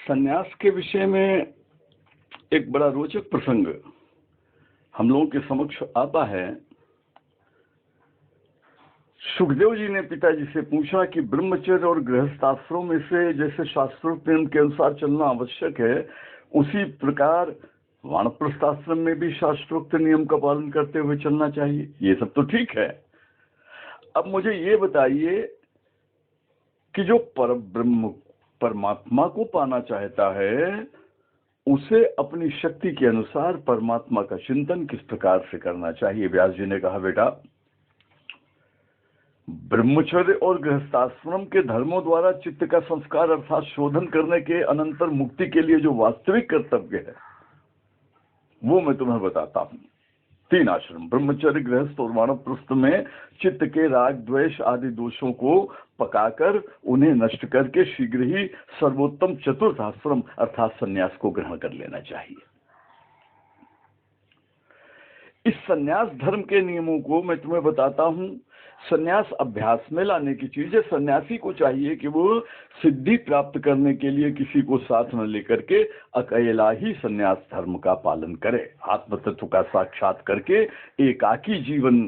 संन्यास के विषय में एक बड़ा रोचक प्रसंग हम लोगों के समक्ष आता है। सुखदेव जी ने पिताजी से पूछा कि ब्रह्मचर्य और गृहस्थाश्रम में से जैसे शास्त्रोक्त नियम के अनुसार चलना आवश्यक है, उसी प्रकार वानप्रस्थाश्रम में भी शास्त्रोक्त नियम का पालन करते हुए चलना चाहिए। ये सब तो ठीक है। अब मुझे ये बताइए कि जो परब्रह्म परमात्मा को पाना चाहता है, उसे अपनी शक्ति के अनुसार परमात्मा का चिंतन किस प्रकार से करना चाहिए। व्यास जी ने कहा, बेटा, ब्रह्मचर्य और गृहस्थाश्रम के धर्मों द्वारा चित्त का संस्कार अर्थात शोधन करने के अनंतर मुक्ति के लिए जो वास्तविक कर्तव्य है, वो मैं तुम्हें बताता हूं। 3 आश्रम, ब्रह्मचर्य, गृहस्थ और वानप्रस्थ में चित्त के राग, द्वेष आदि दोषों को पकाकर उन्हें नष्ट करके शीघ्र ही सर्वोत्तम चतुर्थ आश्रम अर्थात संन्यास को ग्रहण कर लेना चाहिए। इस संन्यास धर्म के नियमों को मैं तुम्हें बताता हूं। संन्यास अभ्यास में लाने की चीज है। सन्यासी को चाहिए कि वो सिद्धि प्राप्त करने के लिए किसी को साथ न लेकर के अकेला ही संन्यास धर्म का पालन करे, आत्म तत्व का साक्षात करके एकाकी जीवन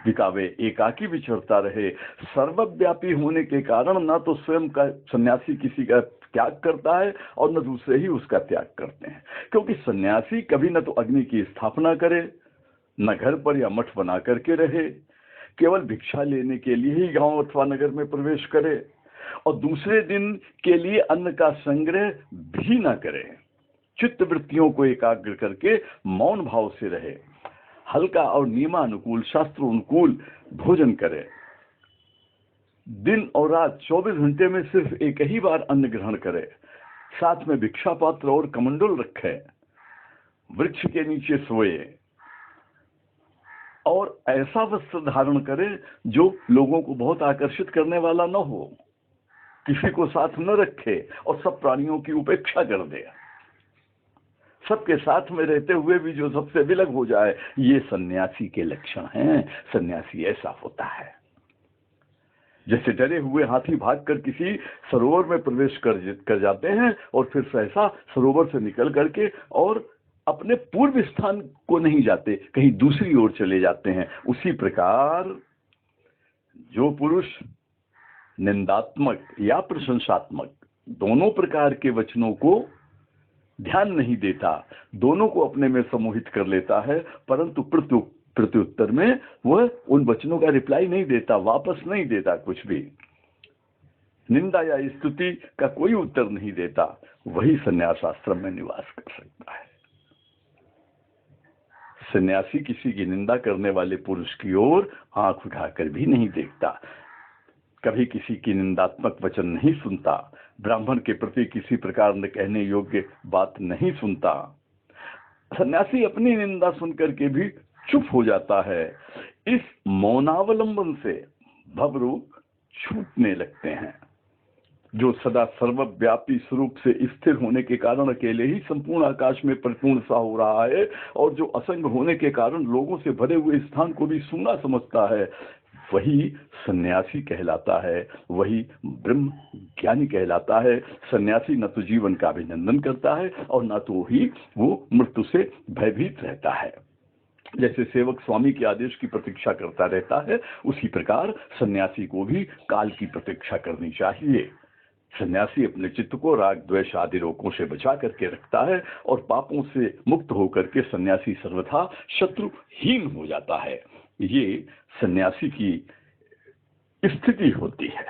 बितावे, एकाकी विचरता रहे। सर्वव्यापी होने के कारण न तो स्वयं का सन्यासी किसी का त्याग करता है और न दूसरे ही उसका त्याग करते हैं, क्योंकि सन्यासी कभी न तो अग्नि की स्थापना करे, न घर पर या मठ बना करके रहे, केवल भिक्षा लेने के लिए ही गांव अथवा नगर में प्रवेश करे और दूसरे दिन के लिए अन्न का संग्रह भी न करे। चित्त वृत्तियों को एकाग्र करके मौन भाव से रहे, हल्का और नियमानुकूल शास्त्र अनुकूल भोजन करे, दिन और रात 24 घंटे में सिर्फ एक ही बार अन्न ग्रहण करे, साथ में भिक्षा पात्र और कमंडल रखे, वृक्ष के नीचे सोए और ऐसा वस्त्र धारण करे जो लोगों को बहुत आकर्षित करने वाला न हो, किसी को साथ न रखे और सब प्राणियों की उपेक्षा कर दे, सबके साथ में रहते हुए भी जो सबसे विलग हो जाए। ये सन्यासी के लक्षण हैं। सन्यासी ऐसा होता है जैसे डरे हुए हाथी भागकर किसी सरोवर में प्रवेश कर जाते हैं और फिर सहसा सरोवर से निकल करके और अपने पूर्व स्थान को नहीं जाते, कहीं दूसरी ओर चले जाते हैं। उसी प्रकार जो पुरुष निंदात्मक या प्रशंसात्मक दोनों प्रकार के वचनों को ध्यान नहीं देता, दोनों को अपने में सम्मोहित कर लेता है, परंतु प्रत्युत्तर में वह उन वचनों का रिप्लाई नहीं देता, वापस नहीं देता, कुछ भी निंदा या स्तुति का कोई उत्तर नहीं देता, वही संन्यास आश्रम में निवास कर सकता है। सन्यासी किसी की निंदा करने वाले पुरुष की ओर आंख उठाकर भी नहीं देखता, कभी किसी की निंदात्मक वचन नहीं सुनता, ब्राह्मण के प्रति किसी प्रकार न कहने योग्य बात नहीं सुनता। सन्यासी अपनी निंदा सुनकर के भी चुप हो जाता है। इस मौनावलंबन से भवरूप छूटने लगते हैं। जो सदा सर्वव्यापी स्वरूप से स्थिर होने के कारण अकेले ही संपूर्ण आकाश में परिपूर्ण सा हो रहा है और जो असंग होने के कारण लोगों से भरे हुए स्थान को भी सूना समझता है, वही सन्यासी कहलाता है, वही ब्रह्म ज्ञानी कहलाता है। सन्यासी न तो जीवन का अभिनंदन करता है और न तो ही वो मृत्यु से भयभीत रहता है। जैसे सेवक स्वामी के आदेश की प्रतीक्षा करता रहता है, उसी प्रकार सन्यासी को भी काल की प्रतीक्षा करनी चाहिए। सन्यासी अपने चित्त को राग, द्वेष आदि रोगों से बचा करके रखता है और पापों से मुक्त होकर के सन्यासी सर्वथा शत्रुहीन हो जाता है। ये सन्यासी की स्थिति होती है।